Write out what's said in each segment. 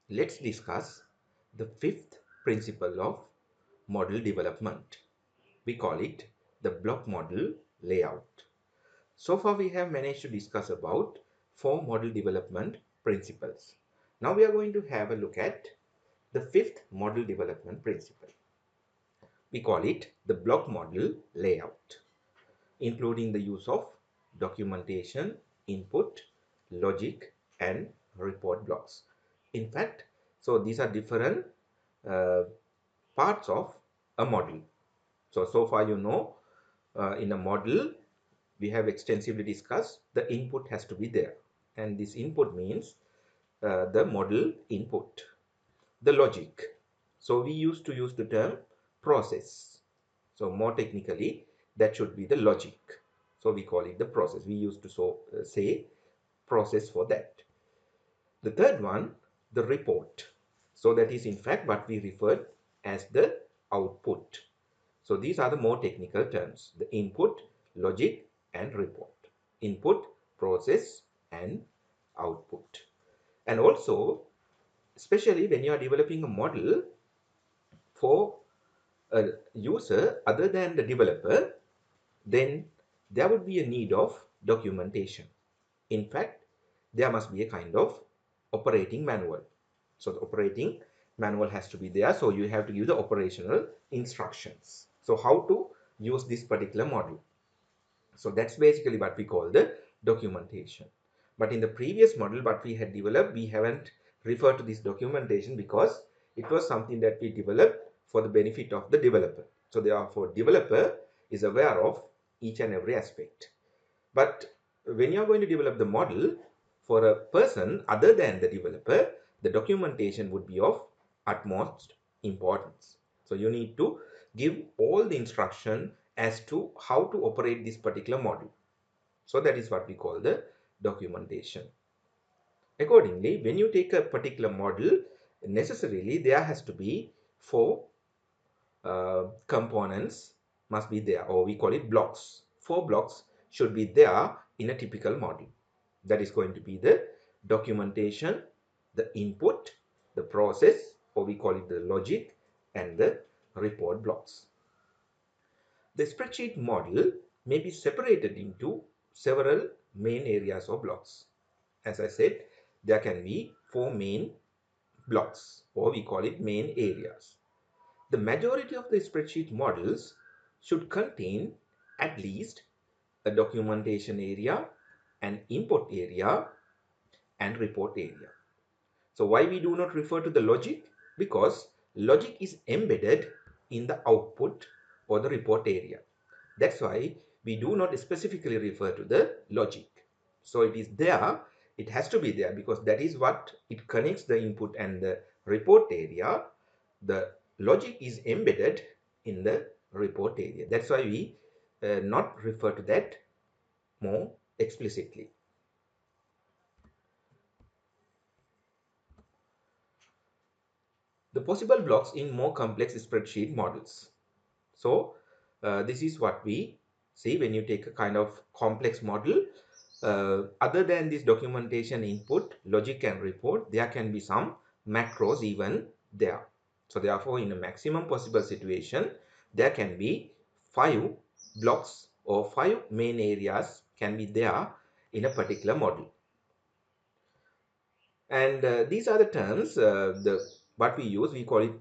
Let's discuss the fifth principle of model development. We call it the block model layout. So far we have managed to discuss about four model development principles. Now we are going to have a look at the fifth model development principle. We call it the block model layout, including the use of documentation, input, logic, and report blocks. In fact, so these are different uh, parts of a model. So far you know, in a model, we have extensively discussed the input has to be there. And this input means the model input, the logic. So we used to use the term process. So more technically, that should be the logic. So we call it the process. We used to say process for that. The third one, the report. So that is in fact what we referred as the output. So these are the more technical terms, the input, logic, and report. Input, process, and output. And also, especially when you are developing a model for a user other than the developer, then there would be a need of documentation. In fact, there must be a kind of operating manual. So the operating manual has to be there. So you have to give the operational instructions. So how to use this particular model. So that's basically what we call the documentation. But in the previous model, what we had developed, we haven't referred to this documentation because it was something that we developed for the benefit of the developer. So therefore, developer is aware of each and every aspect. But when you're going to develop the model for a person other than the developer, the documentation would be of utmost importance. So you need to give all the instruction as to how to operate this particular model. So that is what we call the documentation. Accordingly, when you take a particular model, necessarily there has to be four components must be there, or we call it blocks. Four blocks should be there in a typical model. That is going to be the documentation, the input, the process, or we call it the logic, and the report blocks. The spreadsheet model may be separated into several main areas or blocks. As I said, there can be four main blocks, or we call it main areas. The majority of the spreadsheet models should contain at least a documentation area, an input area, and report area. So why we do not refer to the logic? Because logic is embedded in the output or the report area. That's why we do not specifically refer to the logic. So it is there, it has to be there because that is what it connects the input and the report area. The logic is embedded in the report area. That's why we not refer to that more explicitly. The possible blocks in more complex spreadsheet models. So this is what we see when you take a kind of complex model. Other than this documentation input, logic and report, there can be some macros even there. So therefore, in a maximum possible situation, there can be 5 blocks or 5 main areas can be there in a particular model. And these are the terms, what we use, we call it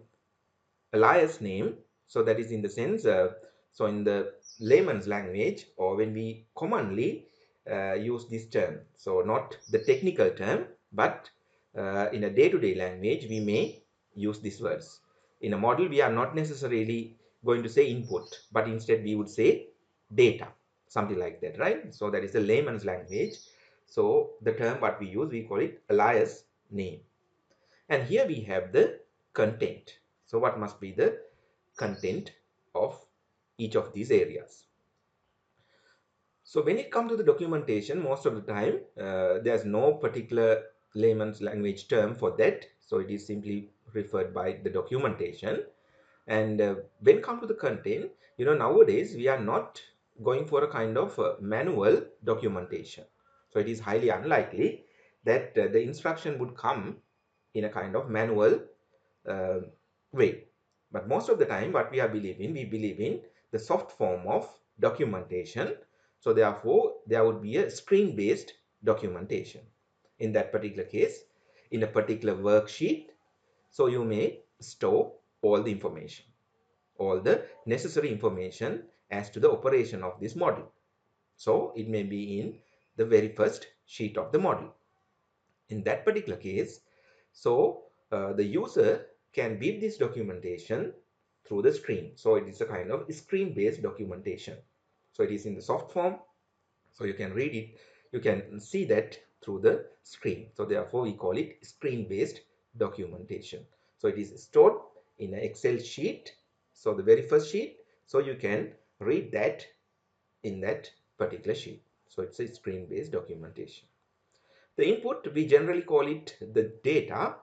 alias name. So that is in the sense, so in the layman's language, or when we commonly use this term, so not the technical term, but in a day-to-day language, we may use these words. In a model, we are not necessarily going to say input, but instead we would say data, something like that, right? So that is the layman's language. So the term what we use, we call it alias name. And here we have the content. So what must be the content of each of these areas? So when it comes to the documentation, most of the time, there's no particular layman's language term for that. So it is simply referred by the documentation. And when it comes to the content, nowadays we are not going for a kind of manual documentation. So it is highly unlikely that the instruction would come in a kind of manual uh, way. But most of the time, what we believe in the soft form of documentation. So therefore, there would be a screen-based documentation. In that particular case, in a particular worksheet, so you may store all the information, all the necessary information as to the operation of this model. So it may be in the very first sheet of the model. In that particular case, so the user can view this documentation through the screen. So it is a kind of screen-based documentation. So it is in the soft form, so you can read it, you can see that through the screen. So therefore we call it screen-based documentation. So it is stored in an Excel sheet, so the very first sheet, so you can read that in that particular sheet. So it's a screen-based documentation. The input, we generally call it the data,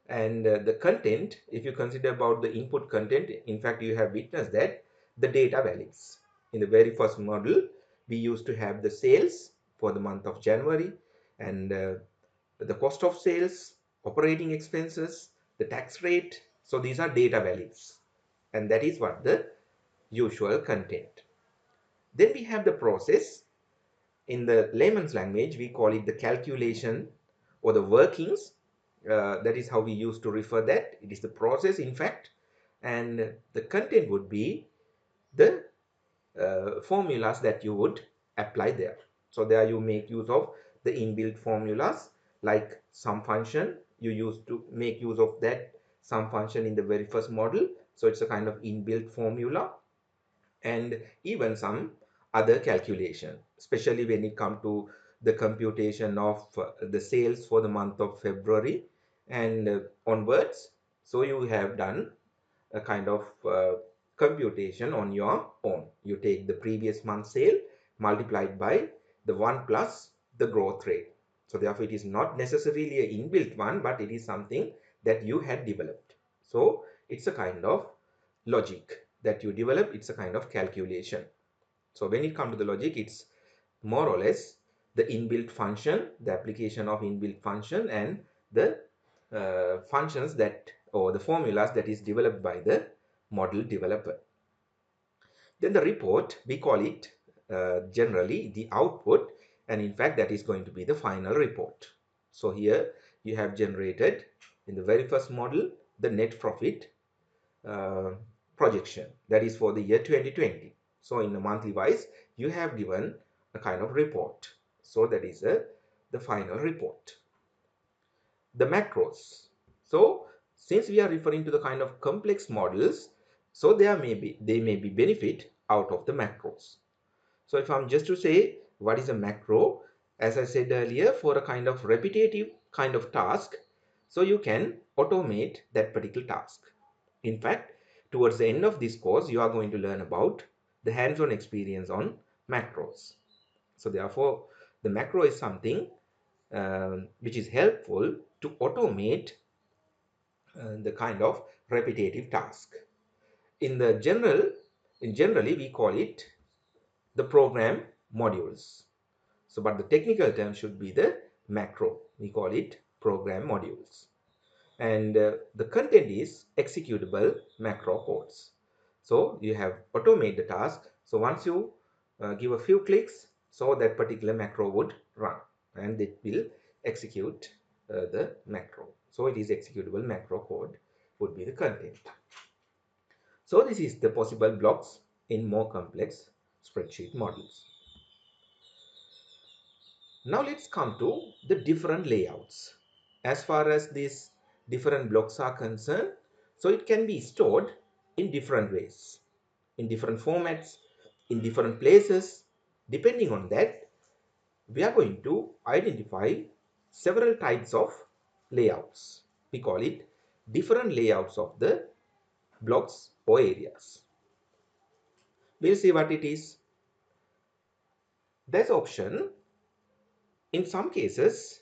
and the content, if you consider about the input content, in fact you have witnessed that the data values. In the very first model, we used to have the sales for the month of January, and the cost of sales, operating expenses, the tax rate. So these are data values, and that is what the usual content. Then we have the process. In the layman's language, we call it the calculation or the workings. That is how we used to refer that. It is the process, in fact, and the content would be the formulas that you would apply there. So there you make use of the inbuilt formulas like sum function. You used to make use of that sum function in the very first model. So it's a kind of inbuilt formula, and even some other calculation, especially when it comes to the computation of the sales for the month of February and onwards. So you have done a kind of computation on your own. You take the previous month sale multiplied by the 1 plus the growth rate. So therefore it is not necessarily an inbuilt one, but it is something that you had developed. So it's a kind of logic that you develop. It's a kind of calculation. So when it comes to the logic, it's more or less the inbuilt function, the application of inbuilt function, and the functions that, or the formulas that is developed by the model developer. Then the report, we call it generally the output, and in fact that is going to be the final report. So here you have generated in the very first model the net profit uh, projection, that is for the year 2020. So in a monthly wise, you have given a kind of report. So that is the final report. The macros. So since we are referring to the kind of complex models, so they may be benefit out of the macros. So if I'm just to say what is a macro, as I said earlier, for a kind of repetitive kind of task, so you can automate that particular task. In fact, towards the end of this course, you are going to learn about the hands-on experience on macros. So therefore, the macro is something which is helpful to automate the kind of repetitive task. In the generally we call it the program modules. So, but the technical term should be the macro. We call it program modules. And the content is executable macro codes. So you have automate the task. So once you give a few clicks, so that particular macro would run and it will execute the macro. So it is executable macro code would be the content. So this is the possible blocks in more complex spreadsheet models. Now let's come to the different layouts. As far as these different blocks are concerned, so it can be stored in different ways, in different formats, in different places. Depending on that, we are going to identify several types of layouts. We call it different layouts of the blocks or areas. We'll see what it is. There's option. In some cases,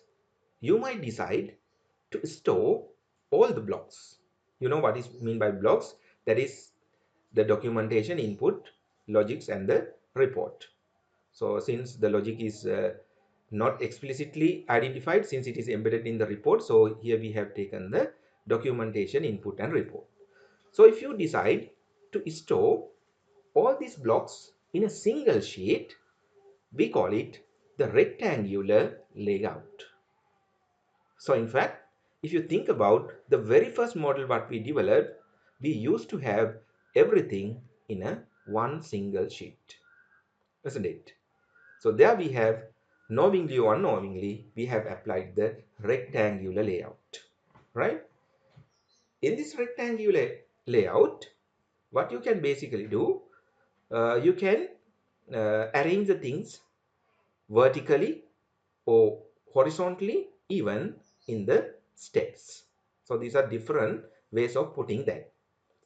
you might decide to store all the blocks. You know what is mean by blocks? That is the documentation, input, logics, and the report. So since the logic is not explicitly identified since it is embedded in the report. So here we have taken the documentation input and report. So if you decide to store all these blocks in a single sheet, we call it the rectangular layout. So in fact, if you think about the very first model what we developed, we used to have everything in a one single sheet, isn't it? So there we have, knowingly or unknowingly, we have applied the rectangular layout, right? In this rectangular layout, what you can basically do, you can arrange the things vertically or horizontally, even in the steps. So these are different ways of putting that.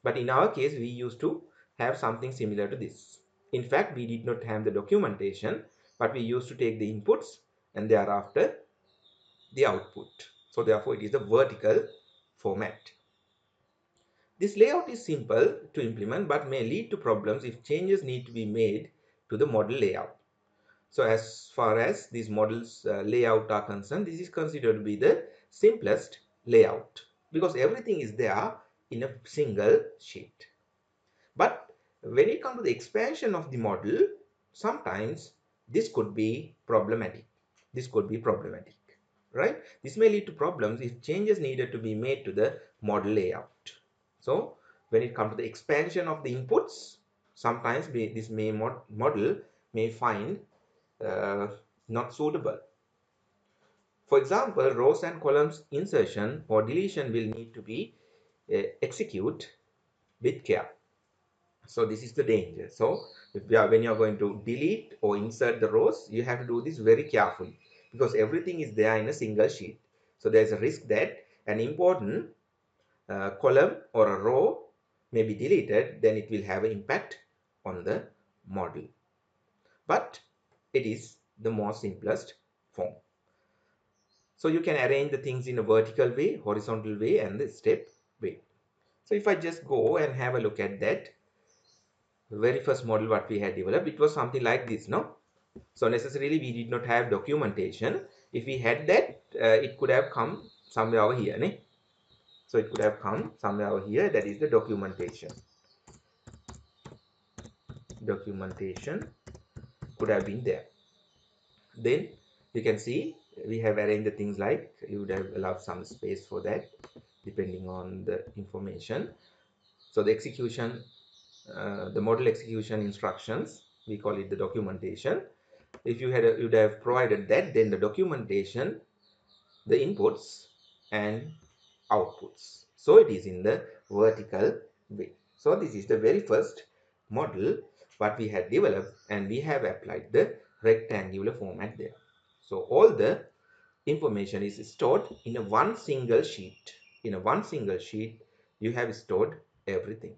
But in our case, we used to have something similar to this. In fact, we did not have the documentation, but we used to take the inputs and thereafter the output. So therefore, it is the vertical format. This layout is simple to implement but may lead to problems if changes need to be made to the model layout. So as far as these models layout are concerned, this is considered to be the simplest layout because everything is there in a single sheet. But when it comes to the expansion of the model, sometimes this could be problematic. This could be problematic, right? This may lead to problems if changes needed to be made to the model layout. So when it comes to the expansion of the inputs, sometimes this model may find uh, not suitable. For example, rows and columns insertion or deletion will need to be execute with care. So this is the danger. So when you are going to delete or insert the rows, you have to do this very carefully because everything is there in a single sheet. So there's a risk that an important column or a row may be deleted, then it will have an impact on the model. But it is the most simplest form. So you can arrange the things in a vertical way, horizontal way, and the step way. So if I just go and have a look at that, the very first model what we had developed, it was something like this, no? So necessarily we did not have documentation. If we had that, it could have come somewhere over here, ne? So it could have come somewhere over here. That is the documentation. Documentation could have been there. Then you can see we have arranged the things like you would have allowed some space for that depending on the information. So the execution, the model execution instructions, we call it the documentation. If you had you'd have provided that, then the documentation, the inputs and outputs. So it is in the vertical way. So this is the very first model what we had developed, and we have applied the rectangular format there. So all the information is stored in a one single sheet. In a one single sheet, you have stored everything.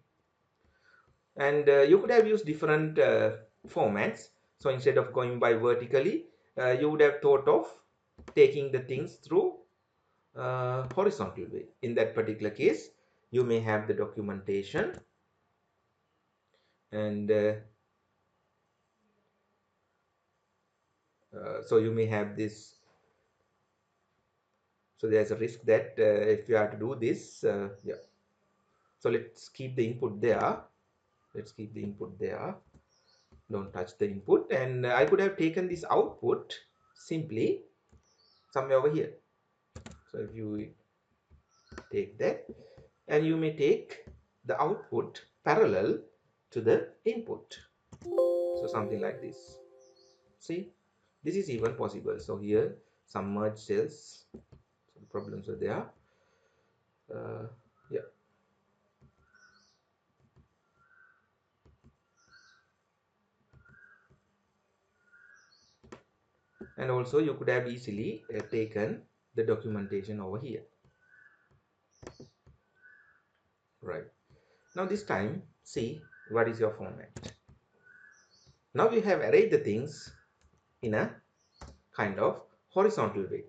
And you could have used different formats. So instead of going by vertically, you would have thought of taking the things through horizontal way. In that particular case, you may have the documentation and so you may have this. So there's a risk that if you have to do this, yeah. So let's keep the input there. Let's keep the input there. Don't touch the input. And I could have taken this output simply somewhere over here. So if you take that, and you may take the output parallel to the input. So something like this. See, this is even possible. So here some merge cells, some problems are there. Yeah. And also you could have easily taken the documentation over here. Right. Now this time, see what is your format. Now you have arrayed the things in a kind of horizontal way.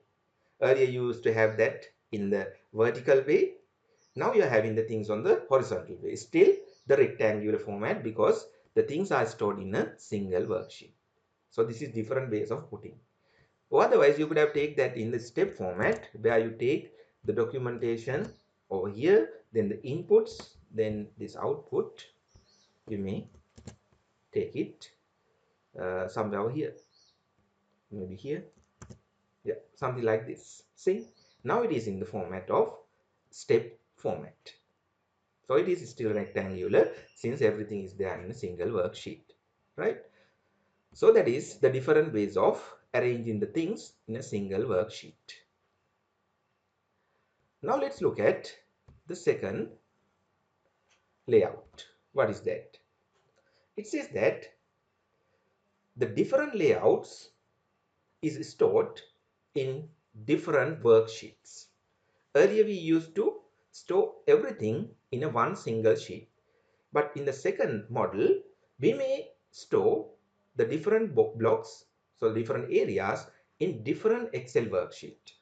Earlier you used to have that in the vertical way. Now you are having the things on the horizontal way. Still the rectangular format because the things are stored in a single worksheet. So this is different ways of putting. Or otherwise, you could have take that in the step format where you take the documentation over here, then the inputs, then this output. You may take it somewhere over here, maybe here, yeah, something like this. See, now it is in the format of step format. So it is still rectangular since everything is there in a single worksheet, right? So that is the different ways of arranging the things in a single worksheet. Now let's look at the second layout. What is that? It says that the different layouts is stored in different worksheets. Earlier we used to store everything in a one single sheet. But in the second model, we may store the different blocks, so different areas in different Excel worksheet.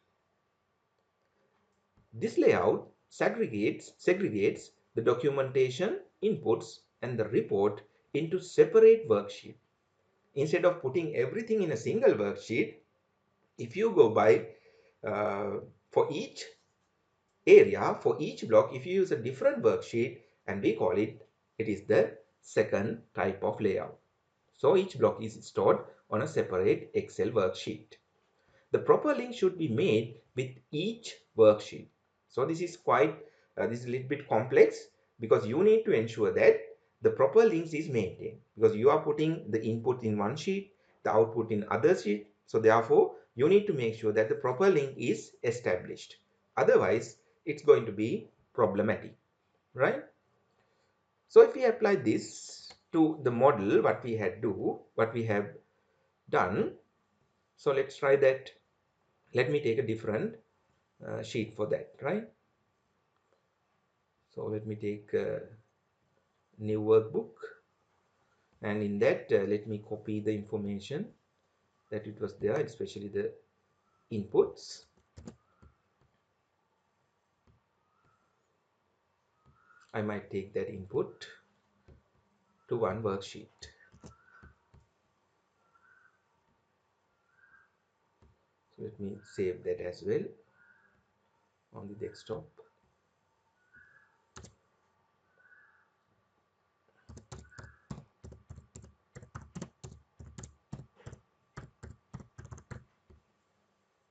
This layout segregates the documentation, inputs, and the report into separate worksheet. Instead of putting everything in a single worksheet, if you go by for each area, for each block, if you use a different worksheet, and we call it, it is the second type of layout. So each block is stored on a separate Excel worksheet. The proper link should be made with each worksheet. So this is this is a little bit complex because you need to ensure that the proper links is maintained because you are putting the input in one sheet, the output in other sheet. So therefore, you need to make sure that the proper link is established. Otherwise, it's going to be problematic, right? So if we apply this to the model, what we have done. So let's try that. Let me take a different sheet for that, right? So let me take a new workbook, and in that let me copy the information that it was there, especially the inputs. I might take that input to one worksheet. So let me save that as well on the desktop.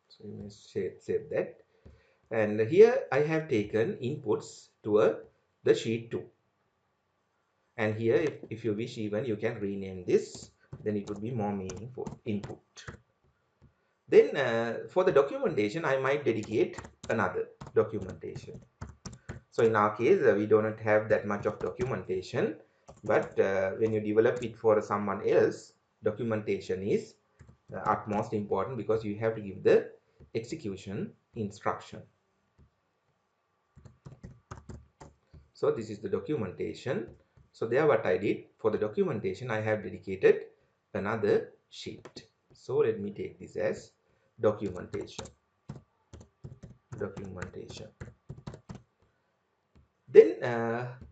So you may save that. And here I have taken inputs to the sheet 2. And here, if you wish, even you can rename this, then it would be more meaningful. Input. Then for the documentation, I might dedicate another documentation. So in our case, we don't have that much of documentation, but when you develop it for someone else, documentation is utmost important because you have to give the execution instruction. So this is the documentation. So there what I did for the documentation, I have dedicated another sheet. So let me take this as documentation. Then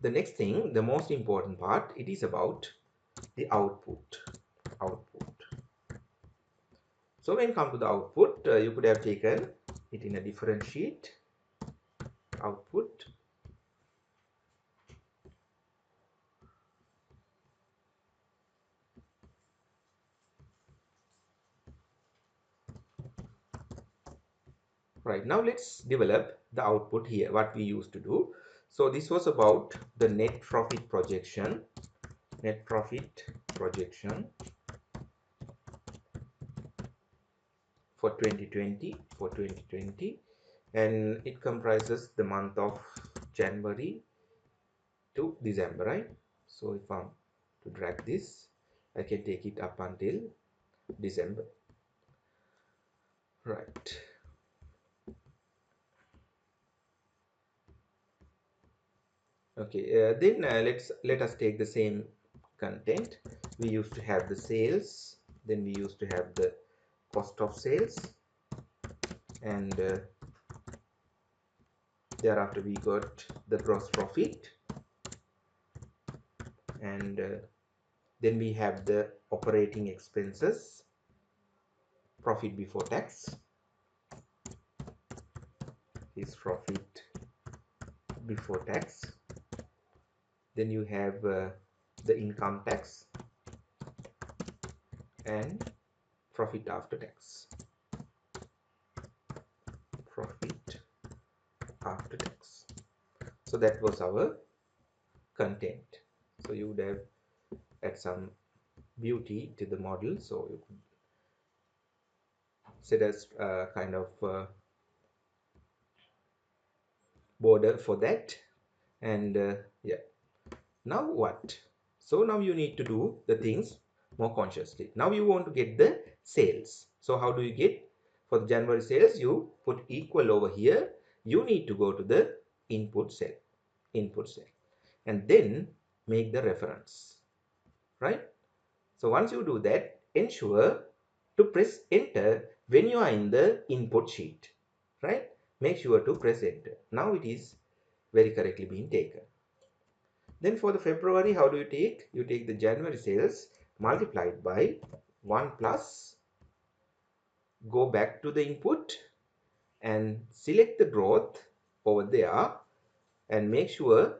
the next thing, the most important part, it is about the output. So when come to the output, you could have taken it in a different sheet. Output. Right, now let's develop the output here, what we used to do. So this was about the net profit projection. For 2020, and it comprises the month of January to December, right? So if I'm to drag this, I can take it up until December, right? Okay, then let us take the same content. We used to have the sales, then we used to have the cost of sales, and thereafter we got the gross profit, and then we have the operating expenses, profit before tax is profit before tax. Then you have the income tax and profit after tax. Profit after tax. So that was our content. So you would have add some beauty to the model. So you could set as kind of border for that. And yeah, now what? So now you need to do the things more consciously. Now you want to get the sales. So how do you get? For the January sales, you put equal over here. You need to go to the input cell, and then make the reference, right? So once you do that, ensure to press enter when you are in the input sheet, right? Make sure to press enter. Now it is very correctly being taken. Then for the February, how do you take? You take the January sales multiplied by 1 plus, go back to the input and select the growth over there and make sure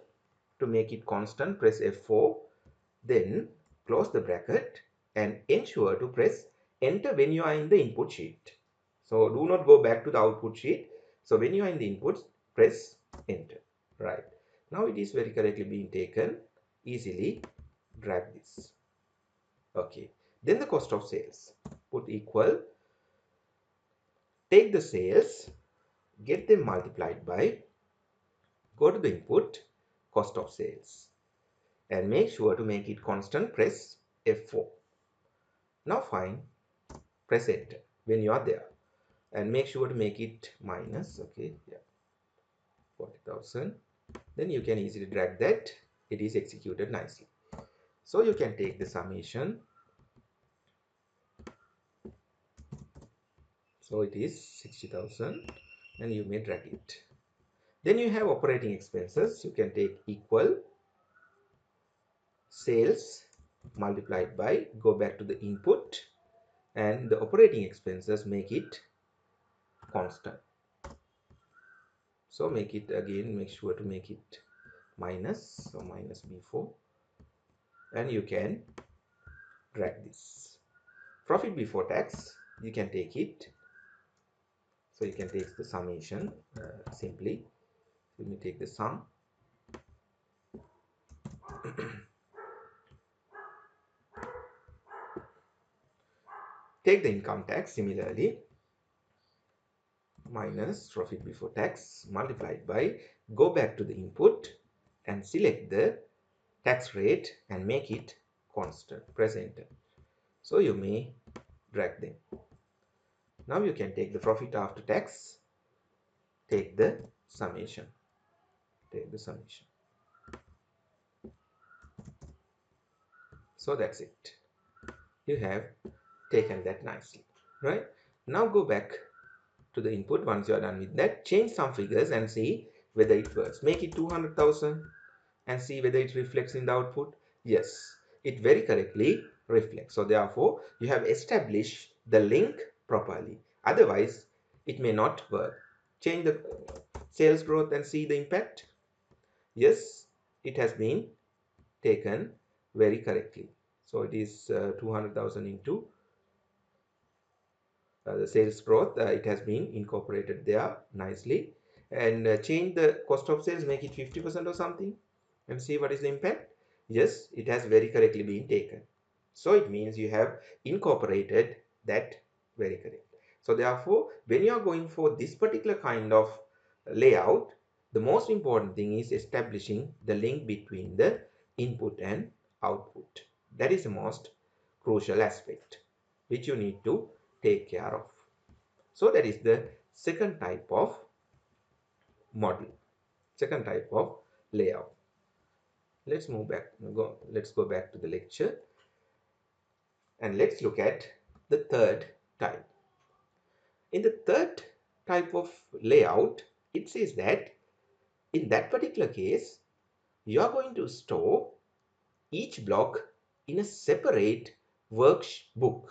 to make it constant, press F4, then close the bracket and ensure to press enter when you are in the input sheet. So do not go back to the output sheet. So when you are in the inputs, press enter. Right. Now it is very correctly being taken. Easily drag this. Okay. Then the cost of sales. Put equal. Take the sales, get them multiplied by, go to the input, cost of sales, and make sure to make it constant, press F4. Now fine, press enter when you are there and make sure to make it minus. Okay, yeah, 40,000. Then you can easily drag that. It is executed nicely. So you can take the summation. So it is 60,000 and you may drag it. Then you have operating expenses. You can take equal sales multiplied by, go back to the input, and the operating expenses, make it constant. So make it again, make sure to make it minus, so minus B4, and you can drag this. Profit before tax, you can take it. So you can take the summation simply. Let me take the sum. Take the income tax similarly, minus profit before tax multiplied by, go back to the input and select the tax rate and make it constant, press enter. So you may drag them. Now you can take the profit after tax, take the summation, so that's it. You have taken that nicely, right? Now go back to the input. Once you are done with that, change some figures and see whether it works. Make it 200,000 and see whether it reflects in the output. Yes, it very correctly reflects. So therefore you have established the link properly, otherwise it may not work. Change the sales growth and see the impact. Yes, it has been taken very correctly. So it is 200,000 into the sales growth. It has been incorporated there nicely. And change the cost of sales, make it 50% or something, and see what is the impact. Yes, it has very correctly been taken. So it means you have incorporated that very correct. So therefore, when you are going for this particular kind of layout, the most important thing is establishing the link between the input and output. That is the most crucial aspect which you need to take care of. So that is the second type of model, second type of layout. Let's move back. Let's go back to the lecture and let's look at the third type. In the third type of layout, it says that in that particular case, you are going to store each block in a separate workbook.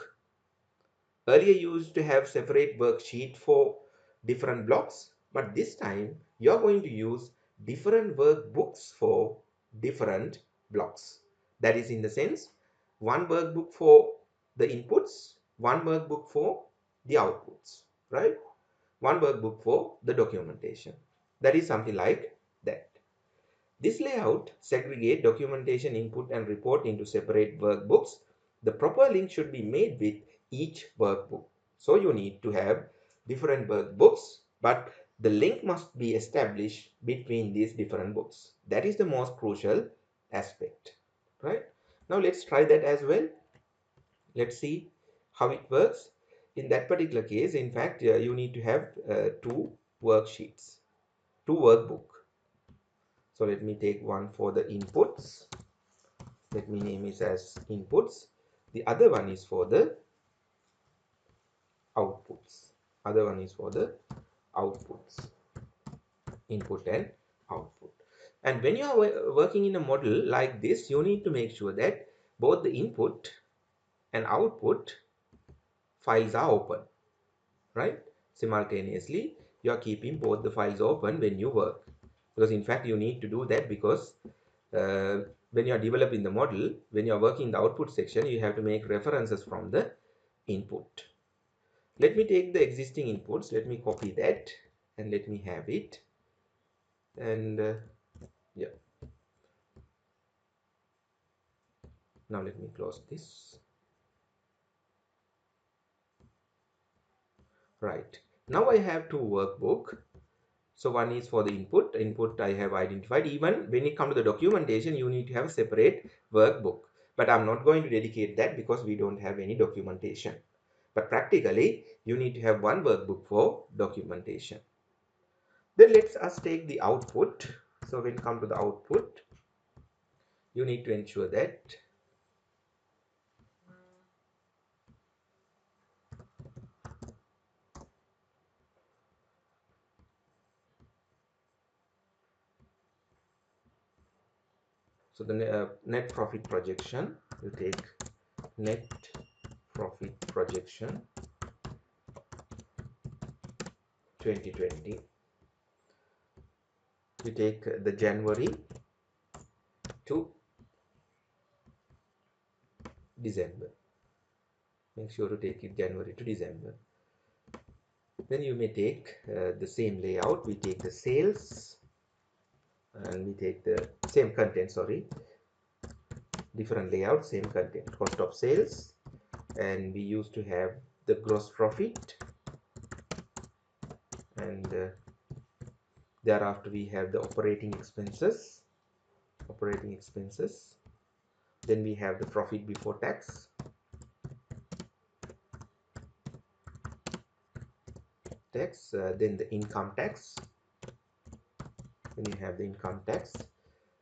Earlier you used to have separate worksheet for different blocks, but this time you're going to use different workbooks for different blocks. That is in the sense, one workbook for the inputs, one workbook for the outputs, right? One workbook for the documentation. That is something like that. This layout segregates documentation input and report into separate workbooks. The proper link should be made with each workbook. So you need to have different workbooks, but the link must be established between these different books. That is the most crucial aspect, right? Now let's try that as well. Let's see how it works. In that particular case, in fact, you need to have two worksheets, two workbook. So let me take one for the inputs. Let me name it as inputs. The other one is for the outputs. Other one is for the outputs. Input and output. And when you are working in a model like this, you need to make sure that both the input and output files are open, right? Simultaneously, you are keeping both the files open when you work. Because in fact, you need to do that because when you are developing the model, when you are working in the output section, you have to make references from the input. Let me take the existing inputs. Let me copy that and let me have it. And yeah, now let me close this. Right. Now I have two workbook. So one is for the input. Input I have identified. Even when it comes to the documentation, you need to have a separate workbook. But I'm not going to dedicate that because we don't have any documentation. But practically, you need to have one workbook for documentation. Then let's us take the output. So when it comes to the output, you need to ensure that so the net profit projection, you take net profit projection 2020. You take the January to December. Make sure to take it January to December. Then you may take the same layout. We take the sales and we take the same content, sorry, different layout, same content, cost of sales, and we used to have the gross profit, and thereafter we have the operating expenses, then we have the profit before tax, then the income tax, then you have the income tax,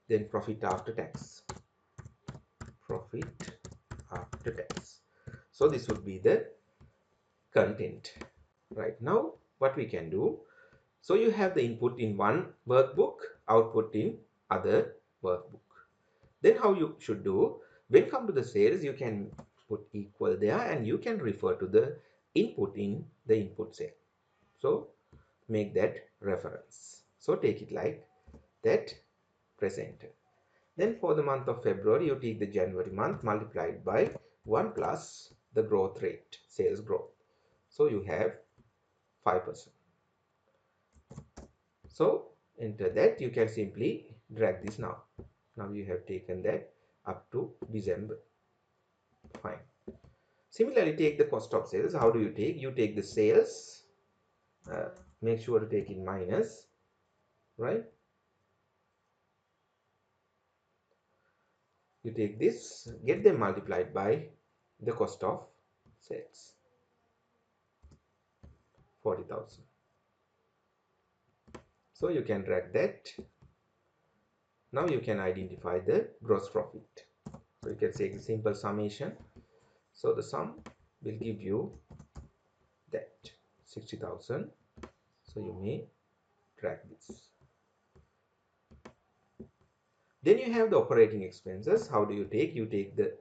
then profit after tax, profit after tax. So this would be the content. Right now what we can do, so you have the input in one workbook, output in other workbook. Then how you should do, when come to the sales, you can put equal there and you can refer to the input in the input cell. So make that reference. So take it like that, press enter. Then for the month of February, you take the January month multiplied by 1 plus the growth rate, sales growth. So you have 5%. So enter that. You can simply drag this now. Now you have taken that up to December. Fine. Similarly, take the cost of sales. How do you take? You take the sales. Make sure to take in minus, right? You take this, get them multiplied by the cost of sales, 40,000. So you can drag that. Now you can identify the gross profit. So you can say simple summation. So the sum will give you that 60,000. So you may drag this. Then you have the operating expenses. How do you take? You take the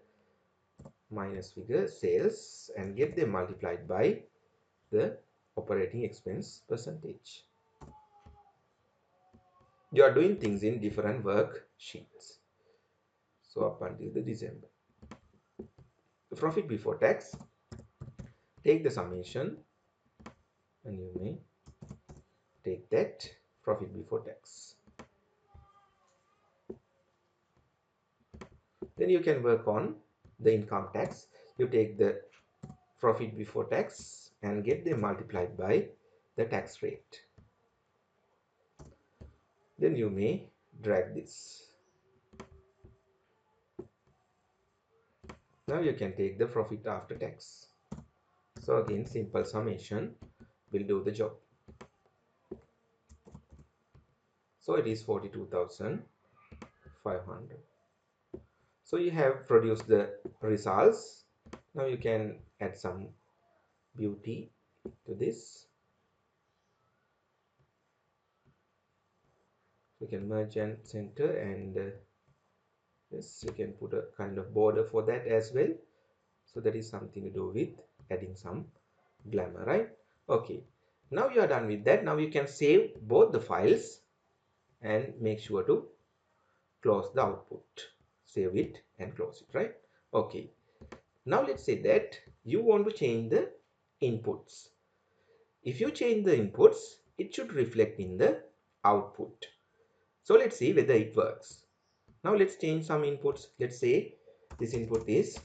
minus figure sales and get them multiplied by the operating expense percentage. You are doing things in different worksheets. So up until the December. The profit before tax, take the summation and you may take that profit before tax. Then you can work on the income tax. You take the profit before tax and get them multiplied by the tax rate. Then you may drag this. Now you can take the profit after tax. So again, simple summation will do the job. So it is 42,500. So you have produced the results. Now you can add some beauty to this. We can merge and center, and yes, you can put a kind of border for that as well. So that is something to do with adding some glamour, right? Okay, now you are done with that. Now you can save both the files and make sure to close the output. Save it and close it, right? Okay, now let's say that you want to change the inputs. If you change the inputs, it should reflect in the output. So let's see whether it works. Now let's change some inputs. Let's say this input is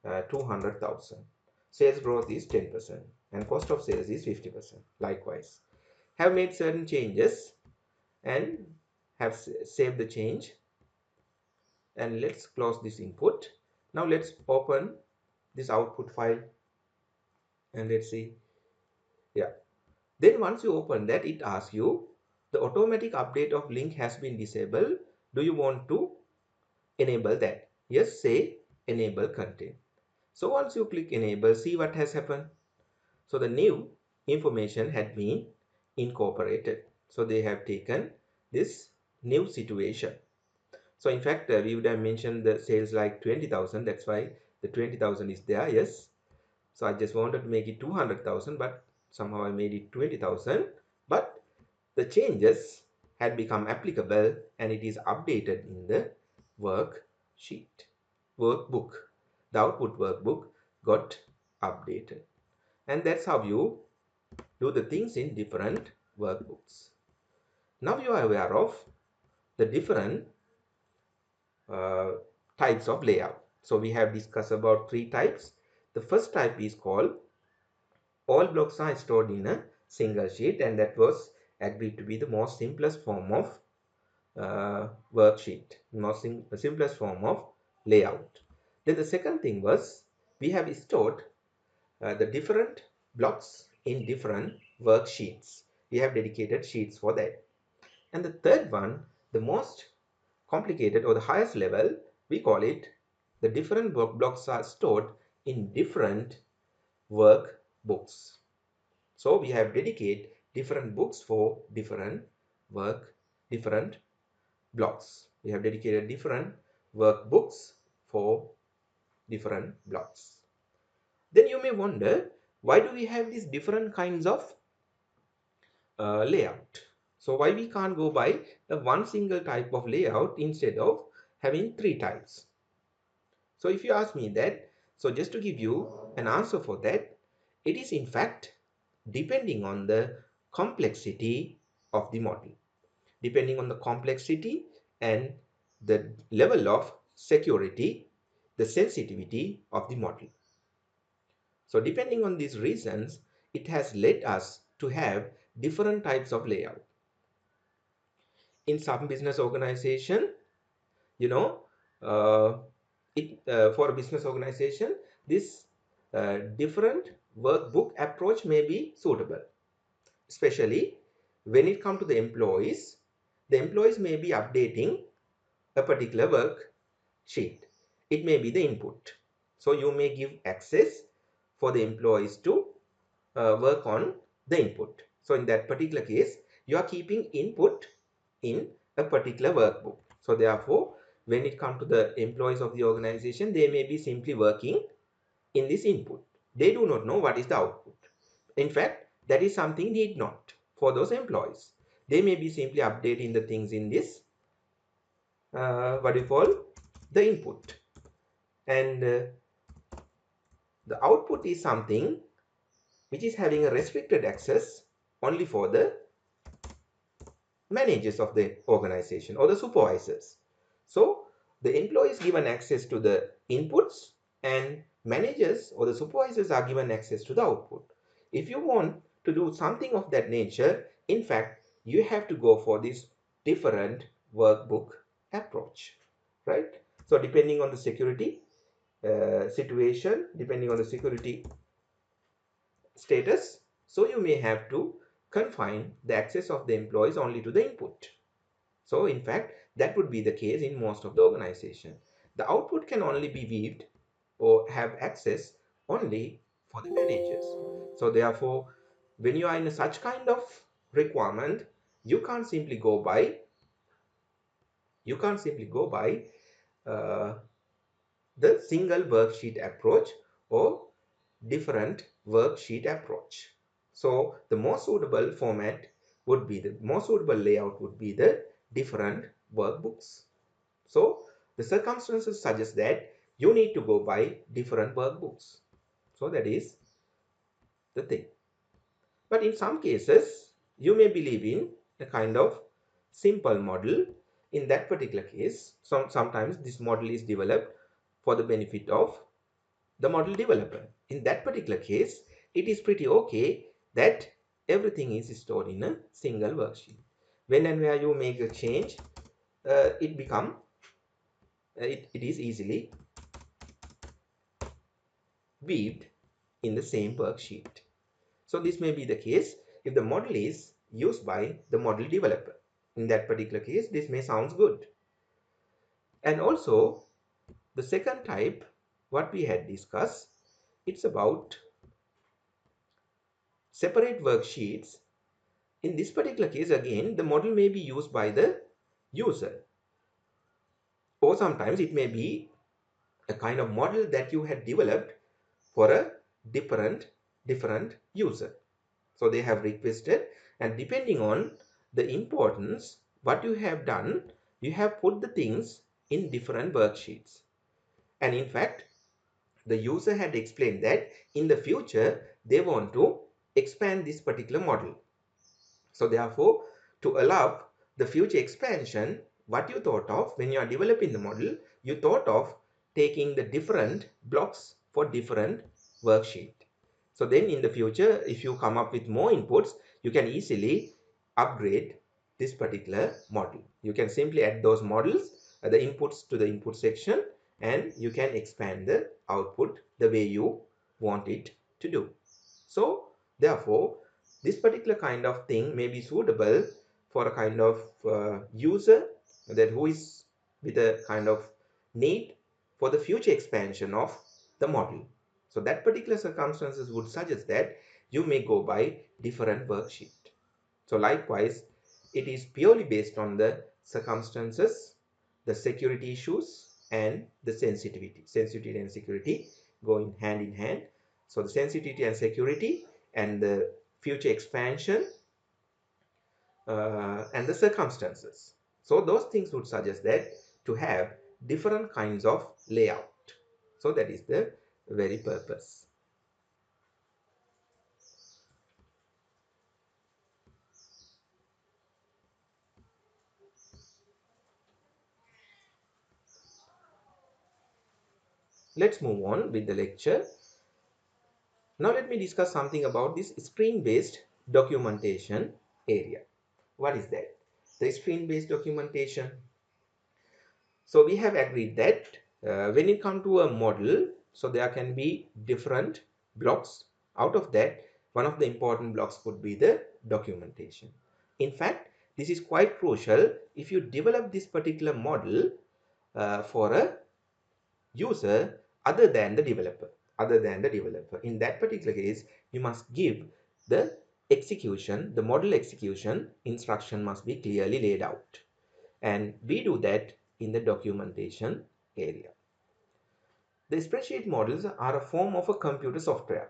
200,000. Sales growth is 10% and cost of sales is 50%. Likewise, have made certain changes and have saved the change, and let's close this input. Now let's open this output file and let's see. Yeah, then once you open that, it asks you the automatic update of link has been disabled. Do you want to enable that? Yes, say enable content. So once you click enable, see what has happened. So the new information had been incorporated. So they have taken this new situation. So in fact, we would have mentioned the sales like 20,000. That's why the 20,000 is there. Yes. So I just wanted to make it 200,000, but somehow I made it 20,000. But the changes had become applicable and it is updated in the worksheet, workbook. The output workbook got updated. And that's how you do the things in different workbooks. Now you are aware of the different uh, types of layout. So we have discussed about 3 types. The first type is called all blocks are stored in a single sheet, and that was agreed to be the most simplest form of worksheet, simplest form of layout. Then the second thing was we have stored the different blocks in different worksheets. We have dedicated sheets for that. And the third one, the most complicated or the highest level, we call it the different blocks are stored in different workbooks. So we have dedicated different books for different different blocks. We have dedicated different workbooks for different blocks. Then you may wonder, why do we have these different kinds of layout? So why we can't go by the one single type of layout instead of having 3 types? So if you ask me that, so just to give you an answer for that, it is in fact depending on the complexity of the model. Depending on the complexity and the level of security, the sensitivity of the model. So depending on these reasons, it has led us to have different types of layout. In some business organization, you know, for a business organization, this different workbook approach may be suitable, especially when it comes to the employees may be updating a particular worksheet. It may be the input. So you may give access for the employees to work on the input. So in that particular case, you are keeping input in a particular workbook. So therefore, when it comes to the employees of the organization, they may be simply working in this input. They do not know what is the output. In fact, that is something need not for those employees. They may be simply updating the things in this, what do you call, the input. And the output is something which is having a restricted access only for the managers of the organization or the supervisors. So the employees given access to the inputs and managers or the supervisors are given access to the output. If you want to do something of that nature, in fact, you have to go for this different workbook approach, right? So depending on the security situation, depending on the security status, so you may have to confine the access of the employees only to the input. So in fact, that would be the case in most of the organization. The output can only be viewed or have access only for the managers. So therefore, when you are in such kind of requirement, you can't simply go by uh, the single worksheet approach or different worksheet approach. So the most suitable format would be the most suitable layout would be the different workbooks. So the circumstances suggest that you need to go by different workbooks. So that is the thing. But in some cases, you may believe in a kind of simple model. In that particular case, sometimes this model is developed for the benefit of the model developer. In that particular case, it is pretty okay that everything is stored in a single worksheet. When and where you make a change, it is easily weaved in the same worksheet. So this may be the case if the model is used by the model developer. In that particular case, this may sound good. And also, the second type, what we had discussed, it's about separate worksheets. In this particular case, again, the model may be used by the user, or sometimes it may be a kind of model that you had developed for a different user. So they have requested, and depending on the importance, what you have done, you have put the things in different worksheets. And in fact, the user had explained that in the future, they want to expand this particular model. So therefore, to allow the future expansion, what you thought of when you are developing the model, you thought of taking the different blocks for different worksheet. So then in the future, if you come up with more inputs, you can easily upgrade this particular model. You can simply add those models, the inputs to the input section, and you can expand the output the way you want it to do. So therefore, this particular kind of thing may be suitable for a kind of user that who is with a kind of need for the future expansion of the model. So that particular circumstances would suggest that you may go by different worksheet. So likewise, it is purely based on the circumstances, the security issues, and the sensitivity. Sensitivity and security going hand in hand. So the sensitivity and security and the future expansion and the circumstances. So those things would suggest that to have different kinds of layout. So that is the very purpose. Let's move on with the lecture. Now let me discuss something about this screen-based documentation area. What is that? The screen-based documentation. So we have agreed that when it comes to a model, so there can be different blocks. Out of that, one of the important blocks could be the documentation. In fact, this is quite crucial if you develop this particular model for a user other than the developer. In that particular case, you must give the execution, the model execution instruction must be clearly laid out. And we do that in the documentation area. The spreadsheet models are a form of a computer software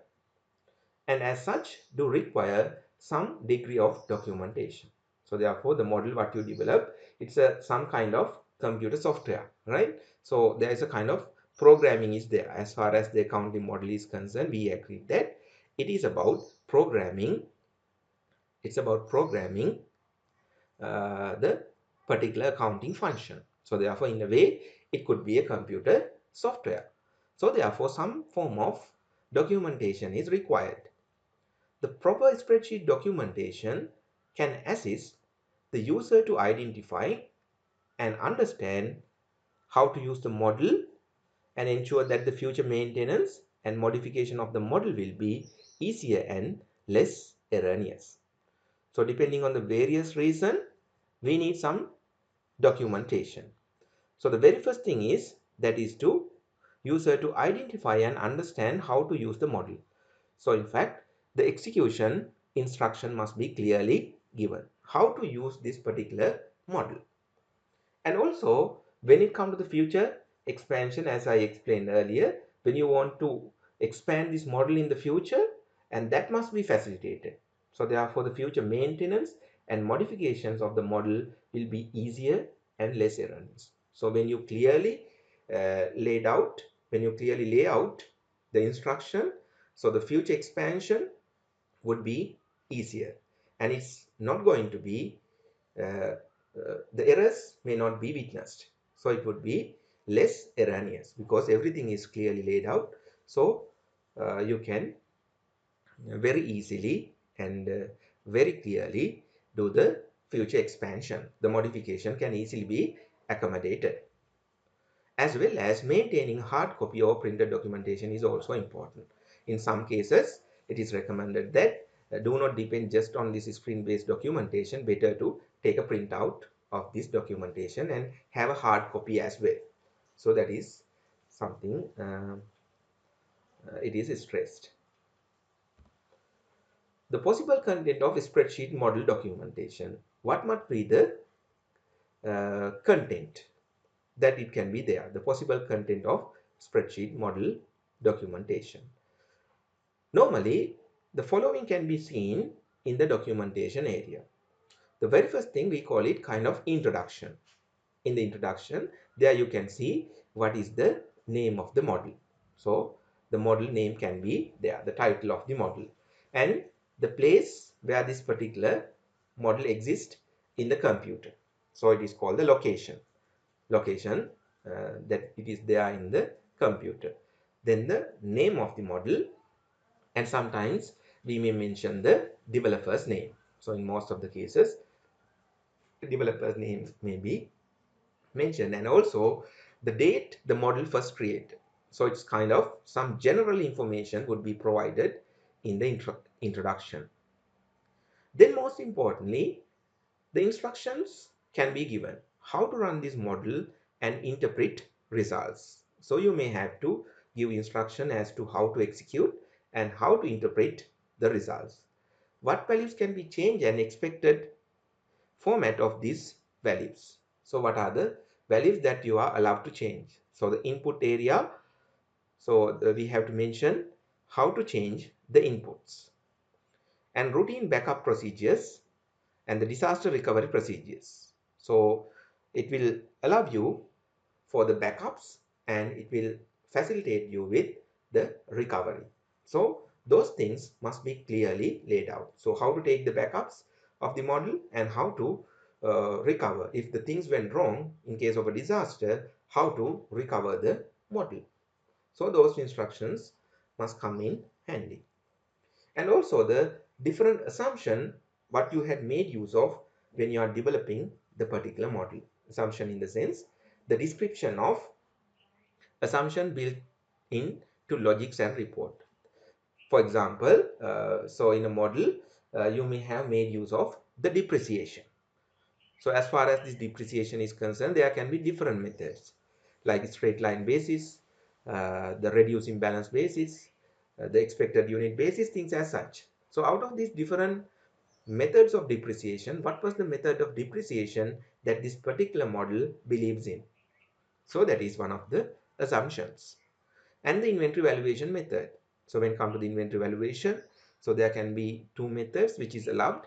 and as such do require some degree of documentation. So therefore the model what you develop, it's some kind of computer software, right? So there is a kind of programming is there. As far as the accounting model is concerned, we agree that it is about programming. It's about programming the particular accounting function. So therefore in a way it could be a computer software. So therefore some form of documentation is required. The proper spreadsheet documentation can assist the user to identify and understand how to use the model and ensure that the future maintenance and modification of the model will be easier and less erroneous. So depending on the various reason, we need some documentation. So the very first thing is that is to user to identify and understand how to use the model. So in fact, the execution instruction must be clearly given. How to use this particular model. And also, when it comes to the future expansion, as I explained earlier, when you want to expand this model in the future, and that must be facilitated. So therefore, the future maintenance and modifications of the model will be easier and less erroneous. So when you clearly when you clearly lay out the instruction, so the future expansion would be easier, and it's not going to be uh, the errors may not be witnessed. So it would be less erroneous because everything is clearly laid out. So you can very easily and very clearly do the future expansion. The modification can easily be accommodated. As well as maintaining hard copy or printed documentation is also important. In some cases, it is recommended that do not depend just on this screen-based documentation. Better to take a printout of this documentation and have a hard copy as well. So that is something it is stressed. The possible content of spreadsheet model documentation. What must be the content that it can be there? The possible content of spreadsheet model documentation. Normally, the following can be seen in the documentation area. The very first thing we call it kind of introduction. In the introduction, there you can see what is the name of the model. So the model name can be there, the title of the model, and the place where this particular model exists in the computer. So it is called the location. Location that it is there in the computer. Then the name of the model, and sometimes we may mention the developer's name. So in most of the cases, the developer's name may be mentioned, and also the date the model first created. So it's kind of some general information would be provided in the introduction. Then most importantly, the instructions can be given how to run this model and interpret results. So you may have to give instruction as to how to execute and how to interpret the results. What values can be changed and expected format of these values. So what are the values that you are allowed to change? So the input area, so we have to mention how to change the inputs, and routine backup procedures and the disaster recovery procedures. So it will allow you for the backups and it will facilitate you with the recovery. So those things must be clearly laid out. So how to take the backups of the model and how to recover if the things went wrong in case of a disaster, how to recover the model. So those instructions must come in handy. And also the different assumption what you had made use of when you are developing the particular model. Assumption in the sense the description of assumption built in to logics and report. For example, so in a model, you may have made use of the depreciation. So as far as this depreciation is concerned, there can be different methods like straight line basis, the reduced imbalance basis, the expected unit basis, things as such. So out of these different methods of depreciation, what was the method of depreciation that this particular model believes in? So that is one of the assumptions. And the inventory valuation method. So when it comes to the inventory valuation, so there can be two methods which is allowed,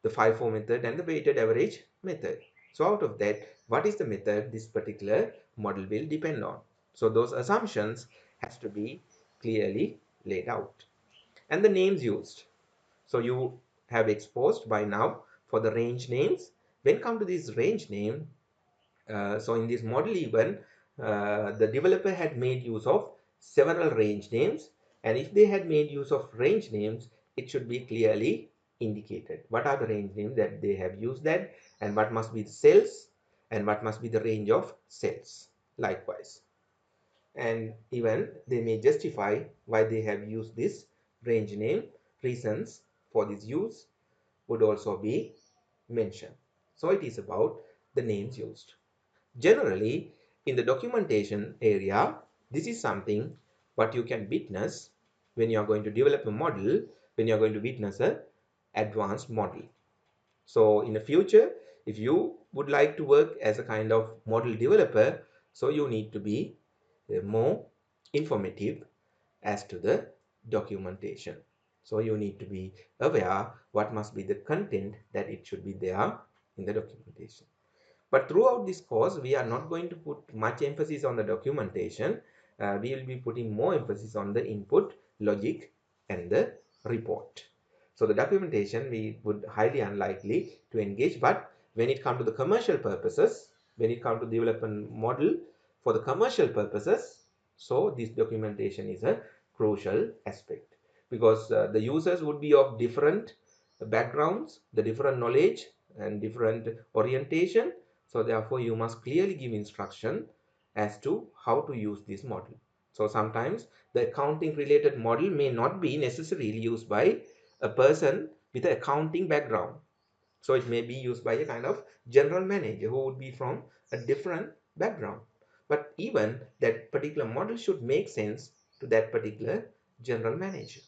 the FIFO method and the weighted average method. So out of that, what is the method this particular model will depend on? So those assumptions has to be clearly laid out. And the names used. So you have exposed by now for the range names. When it comes to this range name, so in this model even, the developer had made use of several range names, and if they had made use of range names, it should be clearly indicated. What are the range names that they have used that, and what must be the cells, and what must be the range of cells likewise. And even they may justify why they have used this range name. Reasons for this use would also be mentioned. So it is about the names used. Generally, in the documentation area, this is something what you can witness when you are going to develop a model, when you are going to witness a advanced model. So in the future, if you would like to work as a kind of model developer, so you need to be more informative as to the documentation. So you need to be aware what must be the content that it should be there in the documentation. But throughout this course, we are not going to put much emphasis on the documentation. We will be putting more emphasis on the input, logic, and the report. So the documentation we would highly unlikely to engage, but when it comes to the commercial purposes, when it comes to development model for the commercial purposes, so this documentation is a crucial aspect, because the users would be of different backgrounds, the different knowledge and different orientation. So therefore, you must clearly give instruction as to how to use this model. So sometimes the accounting related model may not be necessarily used by a person with an accounting background. So it may be used by a kind of general manager who would be from a different background. But even that particular model should make sense to that particular general manager.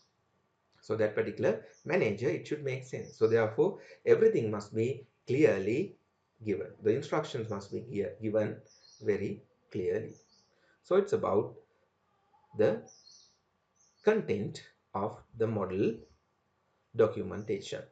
So that particular manager, it should make sense. So therefore, everything must be clearly given. The instructions must be given very clearly. So it's about the content of the model documentation.